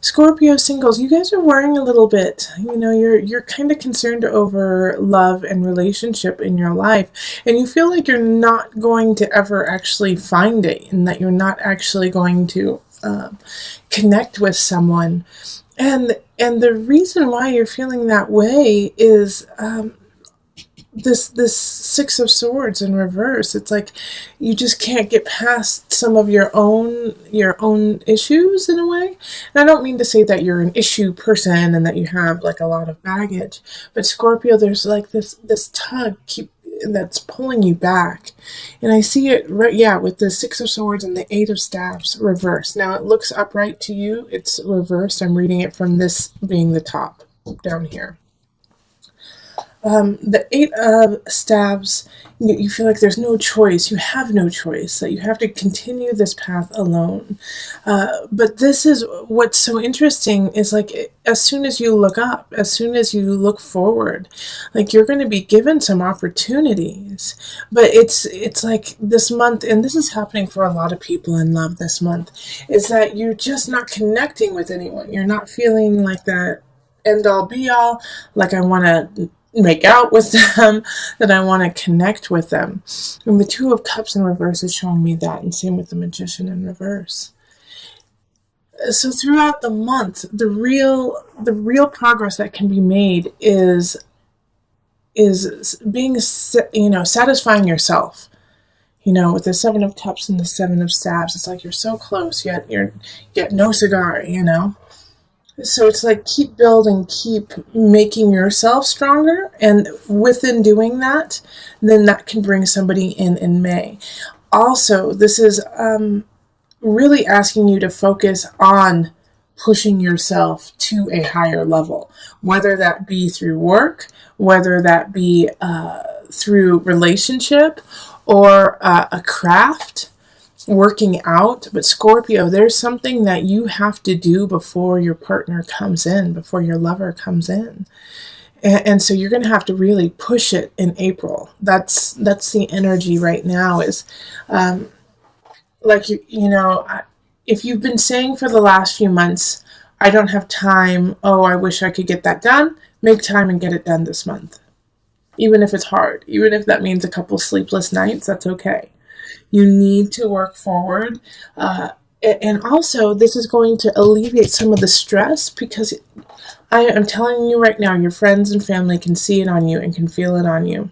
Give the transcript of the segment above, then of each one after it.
Scorpio singles, you guys are worrying a little bit. You know, you're kind of concerned over love and relationship in your life, and you feel like you're not going to ever actually find it, and that you're not actually going to connect with someone. And the reason why you're feeling that way is this Six of Swords in reverse. It's like you just can't get past some of your own issues in a way. And I don't mean to say that you're an issue person and that you have like a lot of baggage, but Scorpio, there's like this tug that's pulling you back. And I see it right, yeah, with the Six of Swords and the Eight of Staves reversed. Now it looks upright to you, it's reversed. I'm reading it from this being the top down here. The Eight of Staves, you feel like there's no choice. You have no choice, that you have to continue this path alone. But this is what's so interesting is like as soon as you look up, as soon as you look forward, like you're going to be given some opportunities. But it's like this month, and this is happening for a lot of people in love this month, is that you're just not connecting with anyone. You're not feeling like that end all be all, like I want to make out with them, that I want to connect with them. And the Two of Cups in reverse is showing me that, and same with the Magician in reverse. So throughout the month, the real progress that can be made is being, satisfying yourself. You know, with the Seven of Cups and the Seven of Staves, it's like you're so close, yet no cigar, you know? So it's like keep building, keep making yourself stronger, and within doing that, then that can bring somebody in May. Also, this is really asking you to focus on pushing yourself to a higher level, whether that be through work, whether that be through relationship or a craft, working out. But Scorpio, there's something that you have to do before your partner comes in, before your lover comes in. And so you're going to have to really push it in April. That's the energy right now is like, if you've been saying for the last few months, I don't have time, oh, I wish I could get that done, make time and get it done this month. Even if it's hard, even if that means a couple sleepless nights, that's okay. You need to work forward. And also, this is going to alleviate some of the stress, because I am telling you right now, your friends and family can see it on you and can feel it on you.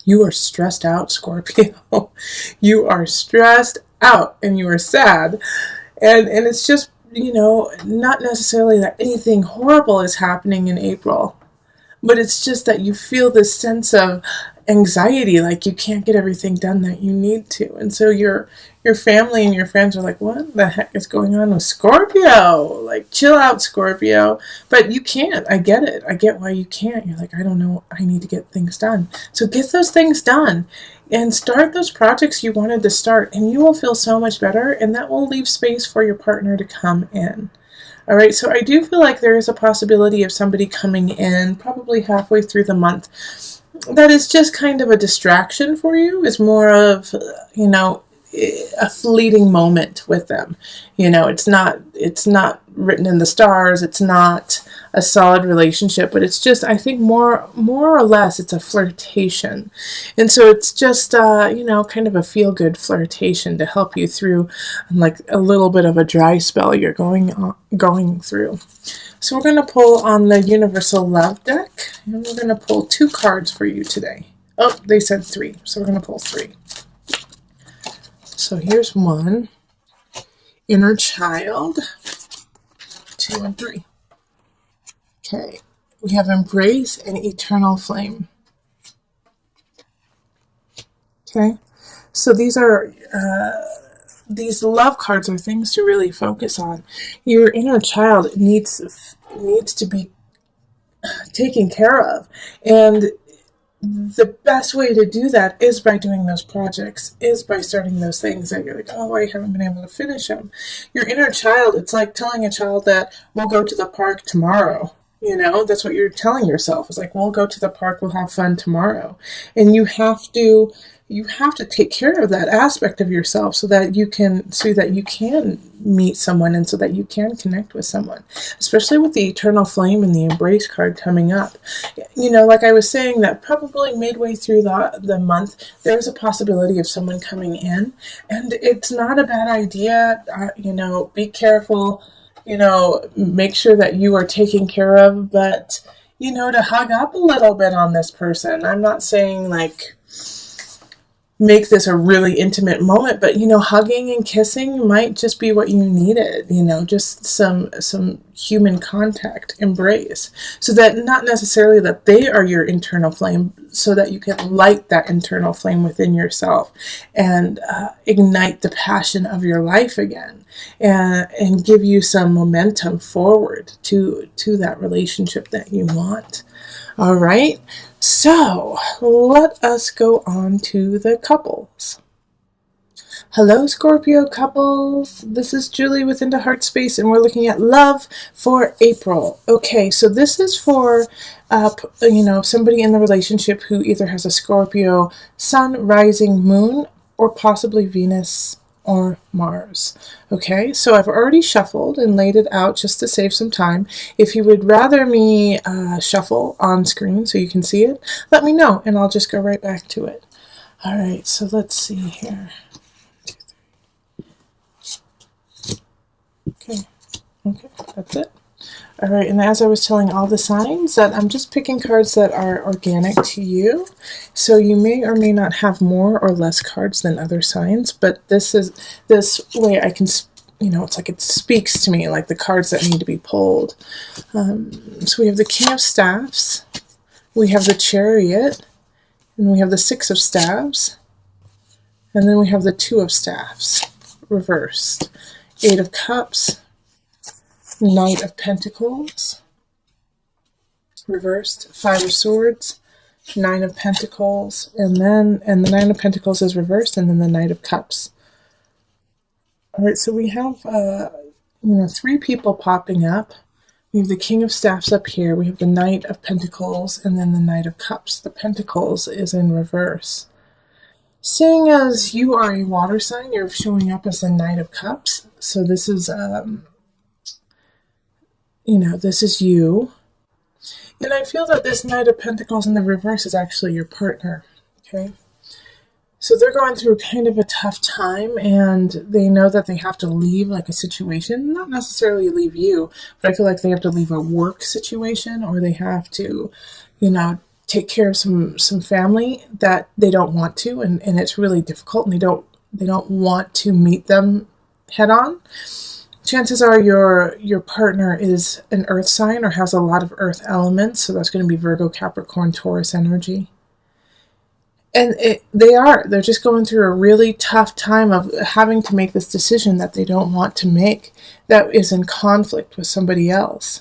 You are stressed out, Scorpio. You are stressed out and you are sad. And it's just, not necessarily that anything horrible is happening in April, but it's just that you feel this sense of anxiety, like you can't get everything done that you need to. And so your family and your friends are like, what the heck is going on with Scorpio? Like, chill out, Scorpio. But you can't. I get it. I get why you can't. You're like, I don't know. I need to get things done. So get those things done and start those projects you wanted to start, and you will feel so much better, and that will leave space for your partner to come in. All right, so I do feel like there is a possibility of somebody coming in probably halfway through the month that is just kind of a distraction for you, is more of, a fleeting moment with them. It's not written in the stars. It's not a solid relationship, but it's just, I think more or less, it's a flirtation. And so it's just, kind of a feel-good flirtation to help you through like a little bit of a dry spell you're going through. So we're going to pull on the Universal Love deck, and we're going to pull 2 cards for you today. Oh, they said 3, so we're going to pull 3. So here's 1, Inner Child, 2 and 3. Okay, we have Embrace and Eternal Flame. Okay, so these are these love cards are things to really focus on. Your inner child needs to be taken care of, and the best way to do that is by doing those projects, is by starting those things that you're like, oh, I haven't been able to finish them. Your inner child, it's like telling a child that we'll go to the park tomorrow. That's what you're telling yourself. It's like, we'll go to the park, we'll have fun tomorrow. And you have to you have to take care of that aspect of yourself so that you can meet someone and so that you can connect with someone, especially with the eternal flame and the embrace card coming up. You know, like I was saying, that probably midway through the month, there's a possibility of someone coming in, and it's not a bad idea. You know, be careful, you know, make sure that you are taken care of, but, you know, to hug up a little bit on this person. I'm not saying like make this a really intimate moment, but, you know, hugging and kissing might just be what you needed, you know, just some human contact, embrace, so that not necessarily that they are your internal flame, so that you can light that internal flame within yourself and ignite the passion of your life again, and give you some momentum forward to that relationship that you want. All right, so let us go on to the couples. Hello, Scorpio couples. This is Julie with Into Heart Space, and we're looking at love for April. Okay, so this is for, you know, somebody in the relationship who either has a Scorpio sun, rising, moon, or possibly Venus or Mars. Okay, so I've already shuffled and laid it out just to save some time. If you would rather me shuffle on screen so you can see it, let me know and I'll just go right back to it. All right, so let's see here. Okay, that's it. All right, and as I was telling all the signs, that I'm just picking cards that are organic to you. So you may or may not have more or less cards than other signs, but this way I can, you know, it's like it speaks to me, like the cards that need to be pulled. So we have the King of Staffs, we have the Chariot, and we have the Six of Staves, and then we have the Two of Staffs, reversed. Eight of Cups, Knight of Pentacles, reversed. Five of Swords, Nine of Pentacles, and the Nine of Pentacles is reversed, and then the Knight of Cups. All right, so we have, you know, three people popping up. We have the King of Staffs up here. We have the Knight of Pentacles, and then the Knight of Cups. The Pentacles is in reverse. Seeing as you are a water sign, you're showing up as the Knight of Cups. So this is, you know, this is you. And I feel that this Knight of Pentacles in the reverse is actually your partner, okay? So they're going through kind of a tough time, and they know that they have to leave like a situation, not necessarily leave you, but I feel like they have to leave a work situation, or they have to, you know, take care of some family that they don't want to, and it's really difficult, and they don't want to meet them head on. Chances are your partner is an earth sign or has a lot of earth elements, so that's going to be Virgo, Capricorn, Taurus energy. And they're just going through a really tough time of having to make this decision that they don't want to make, that is in conflict with somebody else.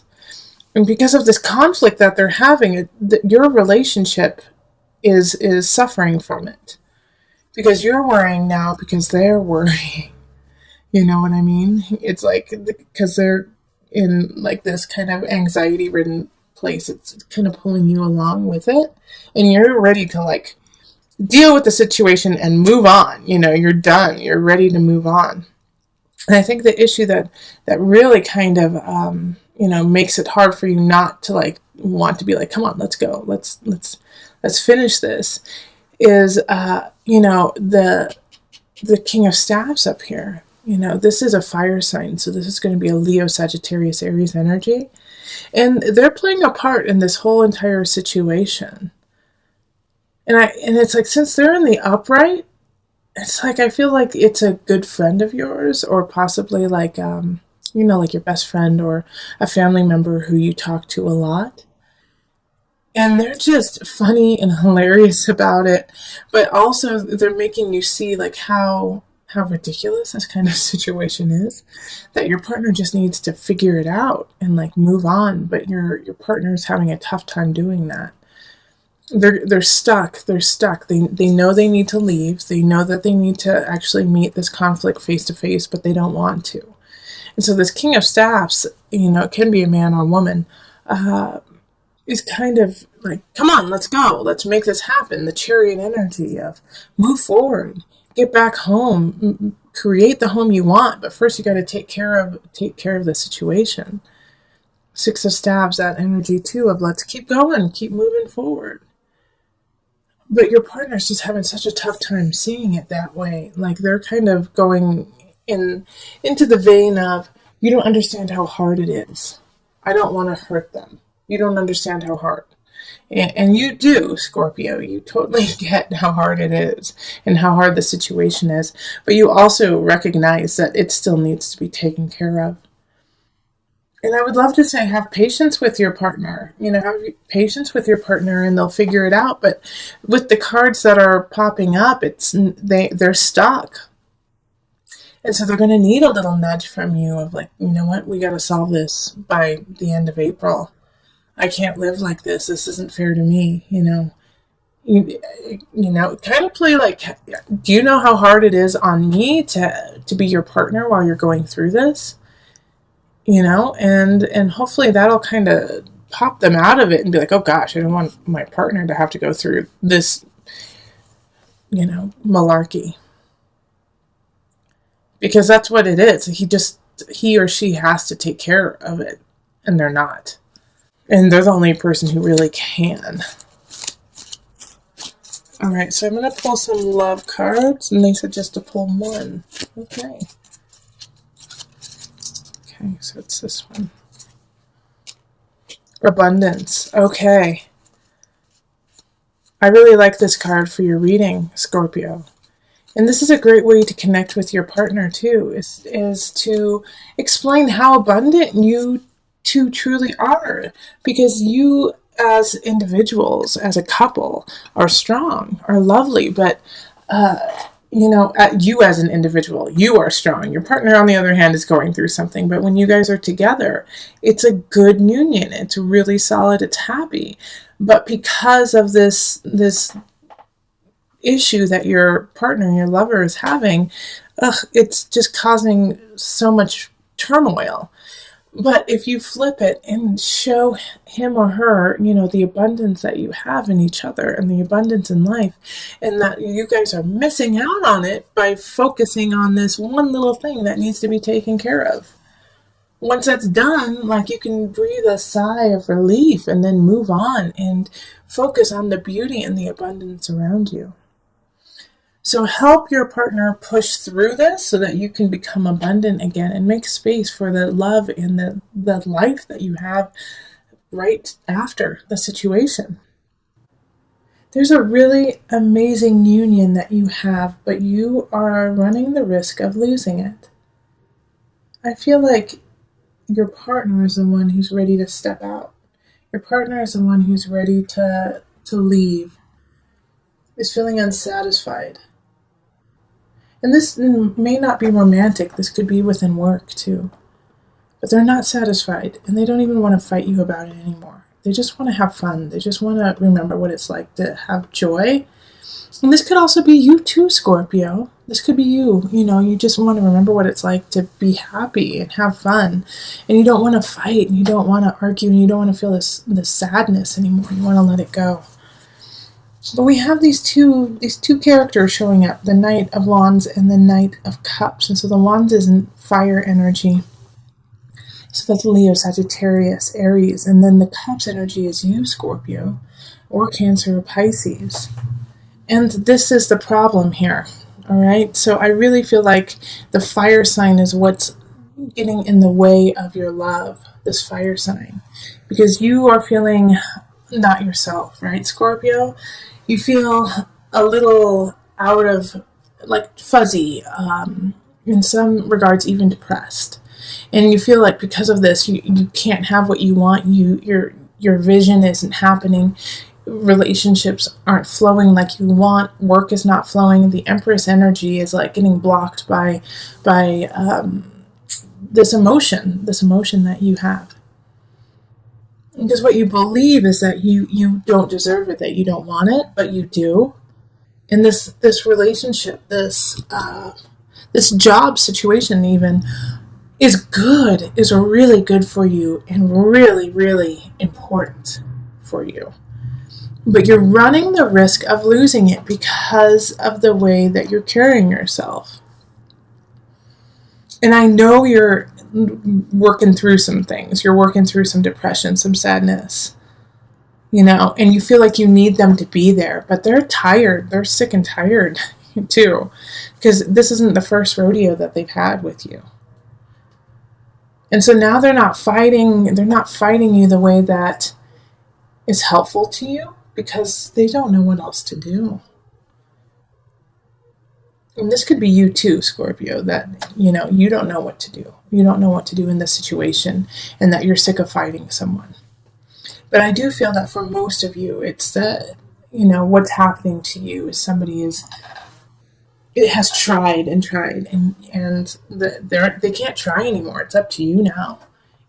And because of this conflict that they're having, your relationship is suffering from it. Because you're worrying now because they're worrying. You know what I mean? It's like, because they're in like this kind of anxiety-ridden place, it's kind of pulling you along with it. And you're ready to like deal with the situation and move on. You know, you're done. You're ready to move on. And I think the issue that really kind of, you know, makes it hard for you not to like want to be like, come on, let's go. Let's finish this, is, you know, the King of Staffs up here. You know, this is a fire sign, so this is going to be a Leo, Sagittarius, Aries energy. And they're playing a part in this whole entire situation. And it's like, since they're in the upright, it's like I feel like it's a good friend of yours, or possibly like, you know, like your best friend or a family member who you talk to a lot. And they're just funny and hilarious about it, but also they're making you see like how ridiculous this kind of situation is, that your partner just needs to figure it out and like move on, but your partner's having a tough time doing that. They're stuck. They know they need to leave. They know that they need to actually meet this conflict face to face, but they don't want to. And so this King of Staffs, you know, it can be a man or woman, is kind of like, come on, let's go. Let's make this happen. The Chariot energy of move forward, get back home, create the home you want. But first you got to take care of the situation. Six of Staves, that energy too of let's keep going, keep moving forward. But your partner's just having such a tough time seeing it that way. Like they're kind of going into the vein of, you don't understand how hard it is. I don't want to hurt them. You don't understand how hard. And you do, Scorpio. You totally get how hard it is and how hard the situation is. But you also recognize that it still needs to be taken care of. And I would love to say have patience with your partner. Have patience with your partner and they'll figure it out. But with the cards that are popping up, they're stuck. And so they're going to need a little nudge from you of like, you know what, we got to solve this by the end of April. I can't live like this. This isn't fair to me, kind of play like, do you know how hard it is on me to be your partner while you're going through this? And hopefully that'll kind of pop them out of it and be like, oh gosh, I don't want my partner to have to go through this, malarkey. Because that's what it is. He or she has to take care of it, and they're not. And they're the only person who really can. All right, so I'm going to pull some love cards, and they suggest to pull one. Okay. Okay, so it's this one. Abundance. Okay. I really like this card for your reading, Scorpio. And this is a great way to connect with your partner too, is to explain how abundant you two truly are. Because you as individuals, as a couple, are strong, are lovely, but you as an individual, you are strong. Your partner, on the other hand, is going through something. But when you guys are together, it's a good union. It's really solid. It's happy. But because of this issue that your partner, your lover is having, it's just causing so much turmoil. But if you flip it and show him or her, the abundance that you have in each other and the abundance in life, and that you guys are missing out on it by focusing on this one little thing that needs to be taken care of. Once that's done, you can breathe a sigh of relief and then move on and focus on the beauty and the abundance around you. So help your partner push through this so that you can become abundant again and make space for the love and the life that you have right after the situation. There's a really amazing union that you have, but you are running the risk of losing it. I feel like your partner is the one who's ready to step out. Your partner is the one who's ready to leave, is feeling unsatisfied. And this may not be romantic. This could be within work too. But they're not satisfied, and they don't even want to fight you about it anymore. They just want to have fun. They just want to remember what it's like to have joy. And this could also be you too, Scorpio. This could be you. You just want to remember what it's like to be happy and have fun. And you don't want to fight, and you don't want to argue, and you don't want to feel this sadness anymore. You want to let it go. But we have these two characters showing up, the Knight of Wands and the Knight of Cups. And so the Wands is fire energy. So that's Leo, Sagittarius, Aries. And then the Cups energy is you, Scorpio, or Cancer or Pisces. And this is the problem here. All right. So I really feel like the fire sign is what's getting in the way of your love, this fire sign. Because you are feeling not yourself, right, Scorpio? You feel a little out of, fuzzy, in some regards even depressed. And you feel like because of this, you can't have what you want. Your vision isn't happening. Relationships aren't flowing like you want. Work is not flowing. The Empress energy is getting blocked by this emotion that you have. Because what you believe is that you don't deserve it, that you don't want it, but you do. And this relationship, this job situation even, is really good for you and really, really important for you. But you're running the risk of losing it because of the way that you're carrying yourself. And I know you're working through some things. You're working through some depression, some sadness, and you feel like you need them to be there, but they're tired. They're sick and tired too, because this isn't the first rodeo that they've had with you. And so now they're not fighting you the way that is helpful to you, because they don't know what else to do. And this could be you too, Scorpio, that, you don't know what to do. You don't know what to do in this situation, and that you're sick of fighting someone. But I do feel that for most of you, it's that, what's happening to you is it has tried and tried, and they can't try anymore. It's up to you now.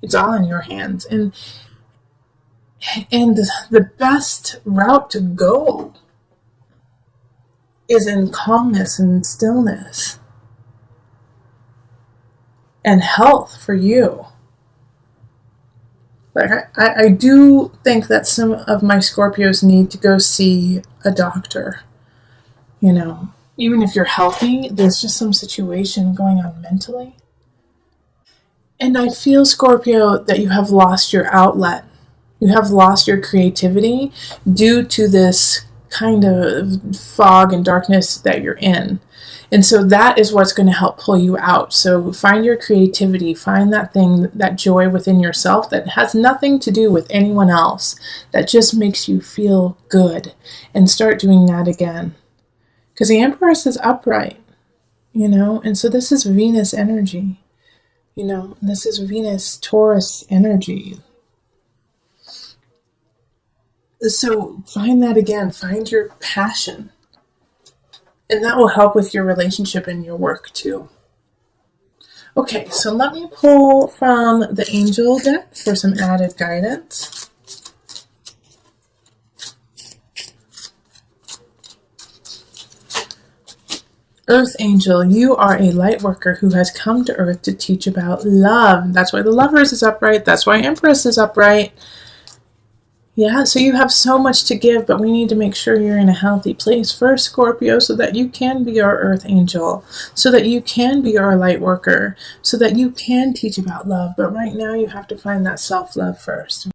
It's all in your hands. And the best route to go is in calmness and stillness and health for you. Like, I do think that some of my Scorpios need to go see a doctor. Even if you're healthy, there's just some situation going on mentally. And I feel, Scorpio, that you have lost your outlet. You have lost your creativity due to this kind of fog and darkness that you're in. And so that is what's going to help pull you out. So find your creativity, find that thing, that joy within yourself that has nothing to do with anyone else, that just makes you feel good, and start doing that again. Because the Empress is upright, and so this is Venus energy, this is Venus Taurus energy. So find that again, find your passion. And that will help with your relationship and your work too. Okay, so let me pull from the Angel deck for some added guidance. Earth Angel, you are a light worker who has come to Earth to teach about love. That's why the Lovers is upright. That's why Empress is upright. Yeah, so you have so much to give, but we need to make sure you're in a healthy place first, Scorpio, so that you can be our Earth Angel, so that you can be our light worker, so that you can teach about love. But right now you have to find that self-love first.